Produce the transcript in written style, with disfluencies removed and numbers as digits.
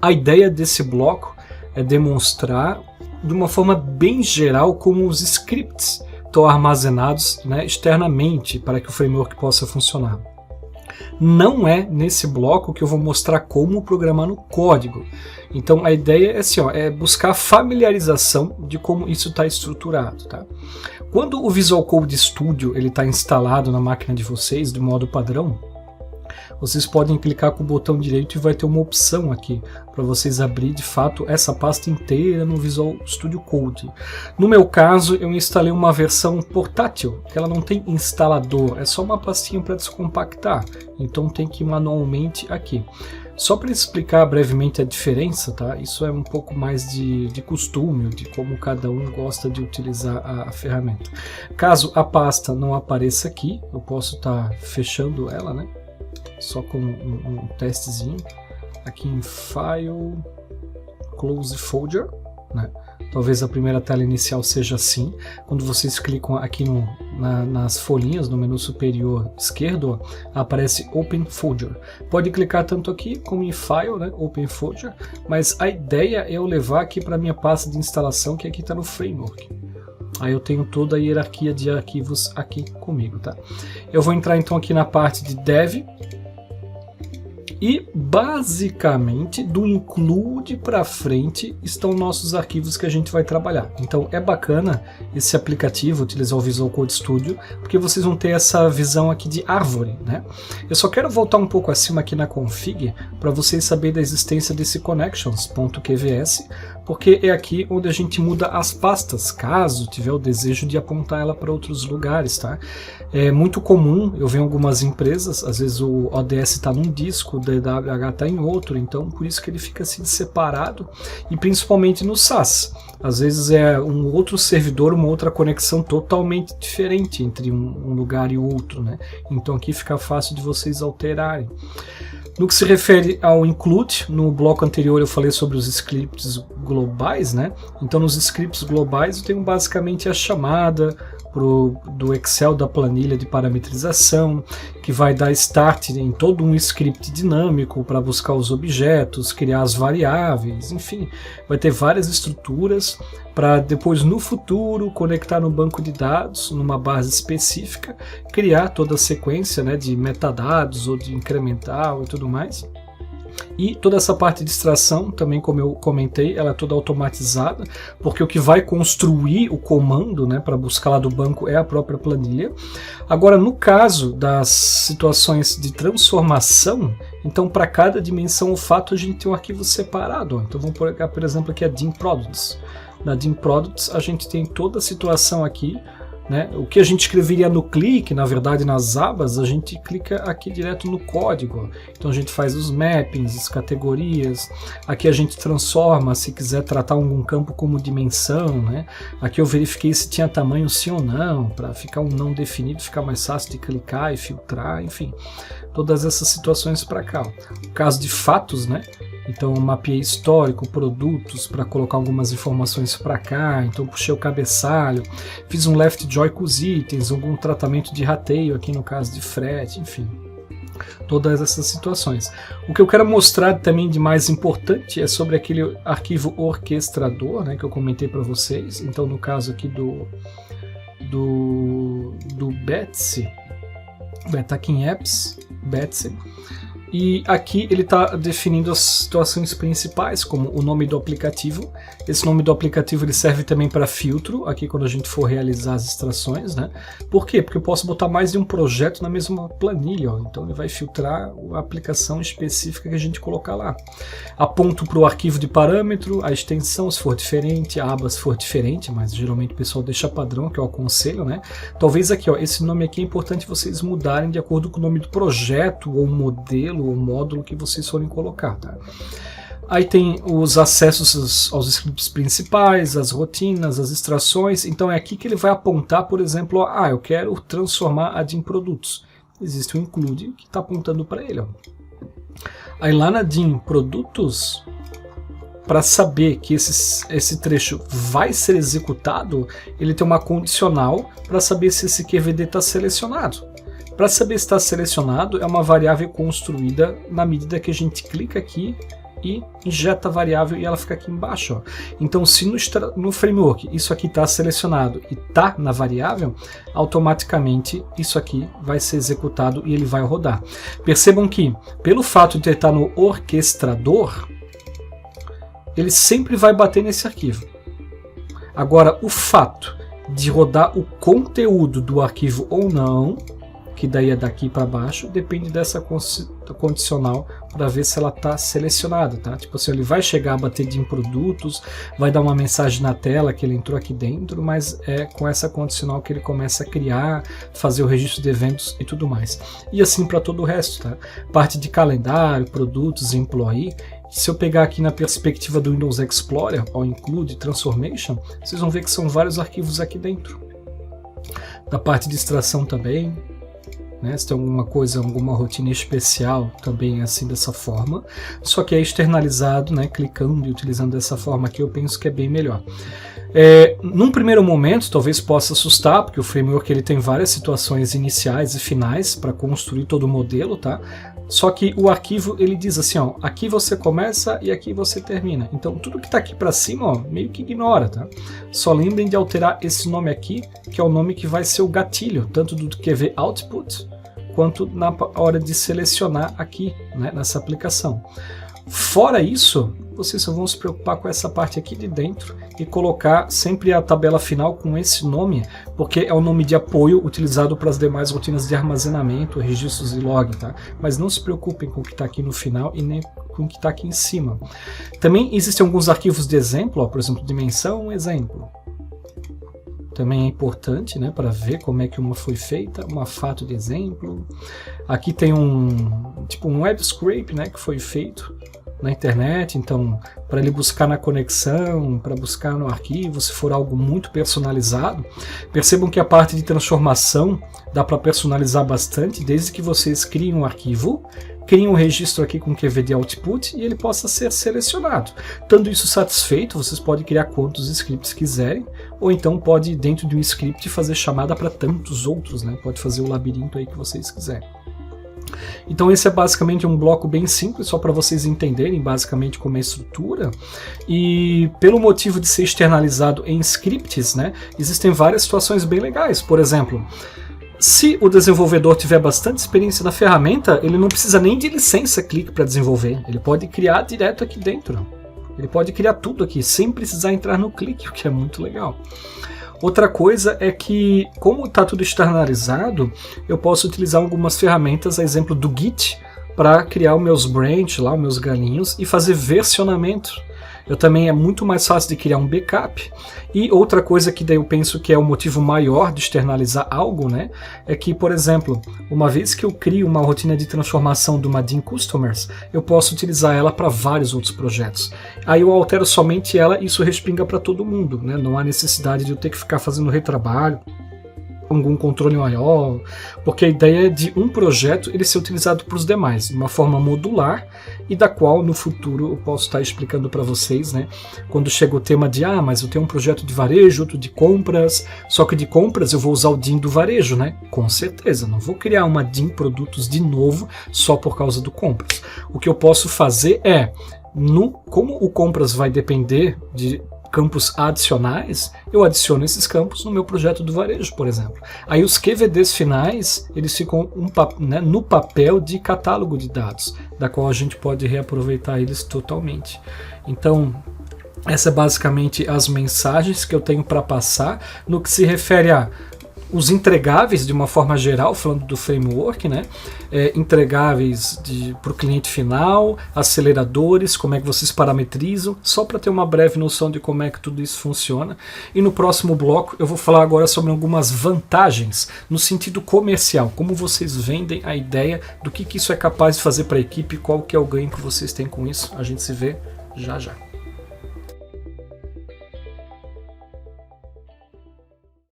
A ideia desse bloco é demonstrar de uma forma bem geral como os scripts estão armazenados, né, externamente para que o framework possa funcionar. Não é nesse bloco que eu vou mostrar como programar no código. Então a ideia é assim, é buscar familiarização de como isso está estruturado. Tá? Quando o Visual Code Studio está instalado na máquina de vocês de modo padrão, vocês podem clicar com o botão direito e vai ter uma opção aqui para vocês abrir de fato essa pasta inteira no Visual Studio Code. No meu caso, eu instalei uma versão portátil, que ela não tem instalador, é só uma pastinha para descompactar, então tem que ir manualmente aqui. Só para explicar brevemente a diferença, tá? Isso é um pouco mais de costume, de como cada um gosta de utilizar a ferramenta. Caso a pasta não apareça aqui, eu posso estar fechando ela, né? Só com um testezinho, aqui em File, Close Folder, né? Talvez a primeira tela inicial seja assim. Quando vocês clicam aqui nas folhinhas, no menu superior esquerdo, aparece Open Folder. Pode clicar tanto aqui como em File, né? Open Folder, mas a ideia é eu levar aqui para a minha pasta de instalação, que aqui está no Framework. Aí eu tenho toda a hierarquia de arquivos aqui comigo, tá? Eu vou entrar então aqui na parte de Dev. E basicamente do include para frente estão nossos arquivos que a gente vai trabalhar. Então é bacana esse aplicativo, utilizar o Visual Code Studio, porque vocês vão ter essa visão aqui de árvore, né? Eu só quero voltar um pouco acima aqui na config para vocês saberem da existência desse connections.qvs, porque é aqui onde a gente muda as pastas, caso tiver o desejo de apontar ela para outros lugares, tá? É muito comum, eu vejo algumas empresas, às vezes o ODS está num disco, o DWH está em outro, então por isso que ele fica assim separado, e principalmente no SAS. Às vezes é um outro servidor, uma outra conexão totalmente diferente entre um lugar e outro, né? Então aqui fica fácil de vocês alterarem. No que se refere ao include, no bloco anterior eu falei sobre os scripts globais, né? Então nos scripts globais eu tenho basicamente a chamada do Excel da planilha de parametrização, que vai dar start em todo um script dinâmico para buscar os objetos, criar as variáveis, enfim, vai ter várias estruturas para depois no futuro conectar no banco de dados, numa base específica, criar toda a sequência, né, de metadados ou de incremental e tudo mais. E toda essa parte de extração, também como eu comentei, ela é toda automatizada, porque o que vai construir o comando, né, para buscar lá do banco é a própria planilha. Agora, no caso das situações de transformação, então para cada dimensão ou fato a gente tem um arquivo separado. Então vamos pegar, por exemplo, aqui a DIM Products. Na DIM Products a gente tem toda a situação aqui, né? O que a gente escreveria no clique, na verdade nas abas, a gente clica aqui direto no código. Então a gente faz os mappings, as categorias, aqui a gente transforma se quiser tratar algum campo como dimensão, né? Aqui eu verifiquei se tinha tamanho sim ou não, para ficar um não definido, ficar mais fácil de clicar e filtrar, enfim. Todas essas situações para cá. O caso de fatos, né? Então eu mapeei histórico, produtos, para colocar algumas informações para cá, então puxei o cabeçalho, fiz um left join com os itens, algum tratamento de rateio aqui no caso de frete, enfim. Todas essas situações. O que eu quero mostrar também de mais importante é sobre aquele arquivo orquestrador, né, que eu comentei para vocês. Então no caso aqui do Betsy, vai estar aqui em Apps, Betsy. E aqui ele está definindo as situações principais, como o nome do aplicativo. Esse nome do aplicativo ele serve também para filtro, aqui quando a gente for realizar as extrações, né? Por quê? Porque eu posso botar mais de um projeto na mesma planilha, ó. Então ele vai filtrar a aplicação específica que a gente colocar lá. Aponto para o arquivo de parâmetro, a extensão se for diferente, a aba se for diferente, mas geralmente o pessoal deixa padrão, que eu aconselho, né? Talvez aqui, ó, esse nome aqui é importante vocês mudarem de acordo com o nome do projeto ou modelo o módulo que vocês forem colocar, tá? Aí tem os acessos aos scripts principais, as rotinas, as extrações. Então é aqui que ele vai apontar, por exemplo, eu quero transformar a DIM Produtos. Existe um include que está apontando para ele, ó. Aí lá na DIM Produtos, para saber que esse trecho vai ser executado, ele tem uma condicional para saber se esse QVD está selecionado. Para saber se está selecionado, é uma variável construída na medida que a gente clica aqui e injeta a variável e ela fica aqui embaixo. Ó. Então, se no framework isso aqui está selecionado e está na variável, automaticamente isso aqui vai ser executado e ele vai rodar. Percebam que, pelo fato de estar no orquestrador, ele sempre vai bater nesse arquivo. Agora, o fato de rodar o conteúdo do arquivo ou não, que daí é daqui para baixo, depende dessa condicional para ver se ela está selecionada, tá? Tipo assim, ele vai chegar a bater de produtos, vai dar uma mensagem na tela que ele entrou aqui dentro, mas é com essa condicional que ele começa a criar, fazer o registro de eventos e tudo mais. E assim para todo o resto, tá? Parte de calendário, produtos, employee. Se eu pegar aqui na perspectiva do Windows Explorer, ao Include Transformation, vocês vão ver que são vários arquivos aqui dentro. Da parte de extração também, né? Se tem alguma coisa, alguma rotina especial também assim dessa forma. Só que é externalizado, né? Clicando e utilizando dessa forma aqui, eu penso que é bem melhor. Num primeiro momento, talvez possa assustar, porque o framework ele tem várias situações iniciais e finais para construir todo o modelo, tá? Só que o arquivo ele diz assim, ó, aqui você começa e aqui você termina. Então tudo que está aqui para cima, ó, meio que ignora, tá? Só lembrem de alterar esse nome aqui, que é o nome que vai ser o gatilho, tanto do QV Output quanto na hora de selecionar aqui, né, nessa aplicação. Fora isso, vocês só vão se preocupar com essa parte aqui de dentro e colocar sempre a tabela final com esse nome, porque é o nome de apoio utilizado para as demais rotinas de armazenamento, registros e log, tá? Mas não se preocupem com o que está aqui no final e nem com o que está aqui em cima. Também existem alguns arquivos de exemplo, ó, por exemplo, dimensão, exemplo. Também é importante, né, para ver como é que uma foi feita, uma fato de exemplo. Aqui tem um web scrape, né, que foi feito na internet, então para ele buscar na conexão, para buscar no arquivo, se for algo muito personalizado. Percebam que a parte de transformação dá para personalizar bastante, desde que vocês criem um arquivo, criem um registro aqui com QVD Output e ele possa ser selecionado. Estando isso satisfeito, vocês podem criar quantos scripts quiserem, ou então pode dentro de um script fazer chamada para tantos outros, né? Pode fazer o labirinto aí que vocês quiserem. Então esse é basicamente um bloco bem simples, só para vocês entenderem basicamente como é a estrutura. E pelo motivo de ser externalizado em scripts, né, existem várias situações bem legais. Por exemplo, se o desenvolvedor tiver bastante experiência na ferramenta, ele não precisa nem de licença clique para desenvolver. Ele pode criar direto aqui dentro. Ele pode criar tudo aqui, sem precisar entrar no clique, o que é muito legal. Outra coisa é que, como está tudo externalizado, eu posso utilizar algumas ferramentas, a exemplo do Git, para criar os meus branch, lá, os meus galinhos, e fazer versionamento. Eu também é muito mais fácil de criar um backup. E outra coisa que daí eu penso que é o motivo maior de externalizar algo, né, é que, por exemplo, uma vez que eu crio uma rotina de transformação de uma DIN Customers, eu posso utilizar ela para vários outros projetos. Aí eu altero somente ela e isso respinga para todo mundo, né? Não há necessidade de eu ter que ficar fazendo retrabalho, algum controle maior, porque a ideia é de um projeto ele ser utilizado para os demais, de uma forma modular e da qual no futuro eu posso estar explicando para vocês, né, quando chega o tema de, mas eu tenho um projeto de varejo, outro de compras, só que de compras eu vou usar o DIN do varejo, né, com certeza, não vou criar uma DIN produtos de novo só por causa do compras. O que eu posso fazer é, como o compras vai depender de campos adicionais, eu adiciono esses campos no meu projeto do varejo, por exemplo. Aí os QVDs finais, eles ficam no papel de catálogo de dados, da qual a gente pode reaproveitar eles totalmente. Então, essa é basicamente as mensagens que eu tenho para passar no que se refere a os entregáveis de uma forma geral, falando do framework, né? Entregáveis para o cliente final, aceleradores, como é que vocês parametrizam, só para ter uma breve noção de como é que tudo isso funciona. E no próximo bloco eu vou falar agora sobre algumas vantagens no sentido comercial, como vocês vendem a ideia do que isso é capaz de fazer para a equipe, qual que é o ganho que vocês têm com isso. A gente se vê já já.